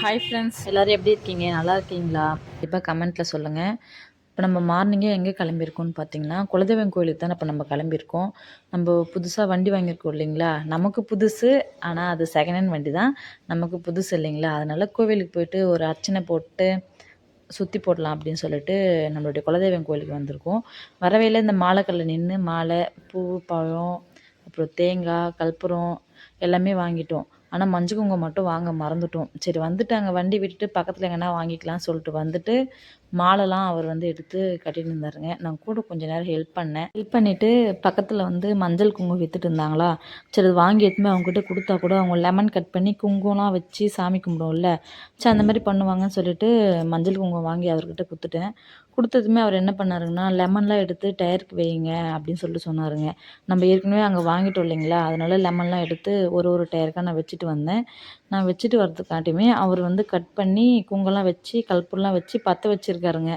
Hi friends, எல்லோரும் எப்படி இருக்கீங்க? நல்லா இருக்கீங்களா? இப்போ கமெண்ட்டில் சொல்லுங்கள். இப்போ நம்ம மார்னிங்கே எங்கே கிளம்பியிருக்கோம்னு பார்த்தீங்கன்னா, குலதெய்வம் கோயிலுக்கு தானே இப்போ நம்ம கிளம்பியிருக்கோம். நம்ம புதுசாக வண்டி வாங்கியிருக்கோம் இல்லைங்களா? நமக்கு புதுசு, ஆனால் அது செகண்ட் ஹேண்ட் வண்டி தான். நமக்கு புதுசு இல்லைங்களா? அதனால் கோவிலுக்கு போயிட்டு ஒரு அர்ச்சனை போட்டு சுற்றி போடலாம் அப்படின்னு சொல்லிட்டு நம்மளுடைய குலதெய்வம் கோயிலுக்கு வந்திருக்கோம். வரவையில் இந்த மாலைக்கல்ல நின்று மாலை, பூ, பழம், அப்புறம் தேங்காய், கற்பூரம் எல்லாமே வாங்கிட்டோம். ஆனால் மஞ்சள் குங்குமம் மட்டும் வாங்க மறந்துட்டோம். சரி வந்துட்டாங்க, வண்டி விட்டுட்டு பக்கத்தில் எங்கன்னா வாங்கிக்கலாம்னு சொல்லிட்டு வந்துட்டு மாலைலாம் அவர் எடுத்து கட்டிட்டு இருந்தாருங்க. நான் கூட கொஞ்ச நேரம் ஹெல்ப் பண்ணேன். ஹெல்ப் பண்ணிவிட்டு பக்கத்தில் மஞ்சள் குங்குமம் விற்றுட்டு இருந்தாங்களா, சரி அது வாங்கி எடுத்துமே அவங்ககிட்ட கொடுத்தா கூட அவங்க லெமன் கட் பண்ணி குங்குமம்லாம் வச்சு சாமி கும்பிடுவோம்ல, சரி அந்த மாதிரி பண்ணுவாங்கன்னு சொல்லிட்டு மஞ்சள் குங்குமம் வாங்கி அவர்கிட்ட கொடுத்துட்டேன். கொடுத்ததுமே அவர் என்ன பண்ணாருங்கன்னா, லெமன்லாம் எடுத்து டயருக்கு வைங்க அப்படின்னு சொல்லிட்டு சொன்னாருங்க. நம்ம ஏற்கனவே அங்கே வாங்கிட்டோம் இல்லைங்களா, அதனால லெமன்லாம் எடுத்து ஒரு ஒரு டயருக்காக நான் வச்சுட்டு வந்தேன். நான் வச்சுட்டு வரதுக்காட்டியுமே அவர் கட் பண்ணி குங்குமம்லாம் வச்சு கற்பூரம்லாம் வச்சு பற்ற வச்சுருக்காருங்க.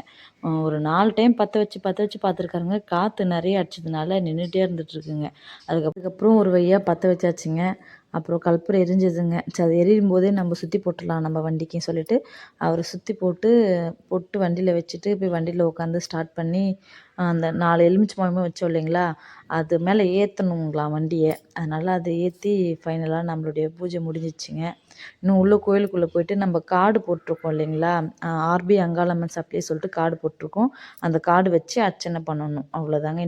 ஒரு 4 டைம் பற்ற வச்சு பார்த்துருக்காருங்க. காற்று நிறைய அடிச்சதுனால நின்றுட்டே இருந்துகிட்ருக்குங்க. அதுக்கப்புறம் ஒரு வழியாக பற்ற வச்சாச்சுங்க. அப்புறம் கற்பூரம் எரிஞ்சுதுங்க. சரி அது எரியும் போதே நம்ம சுற்றி போட்டுடலாம் நம்ம வண்டிக்குன்னு சொல்லிட்டு அவரை சுற்றி போட்டு வண்டியில் வச்சுட்டு போய் வண்டியில் உட்காந்து ஸ்டார்ட் பண்ணி அந்த 4 எலுமிச்சம்பழமும் வச்சோம் இல்லைங்களா, அது மேலே ஏற்றணுங்களாம் வண்டியை. அதனால் அதை ஏற்றி ஃபைனலாக நம்மளுடைய பூஜை முடிஞ்சிச்சுங்க. இன்னும் உள்ள கோயிலுக்குள்ளே போயிட்டு நம்ம கார்டு போட்டிருக்கோம் இல்லைங்களா, ஆர்பி அங்காளம்மன் சப்ளை சொல்லிட்டு கார்டு போட்டிருக்கோம். அந்த கார்டு வச்சு அர்ச்சனை பண்ணணும், அவ்வளோதாங்க.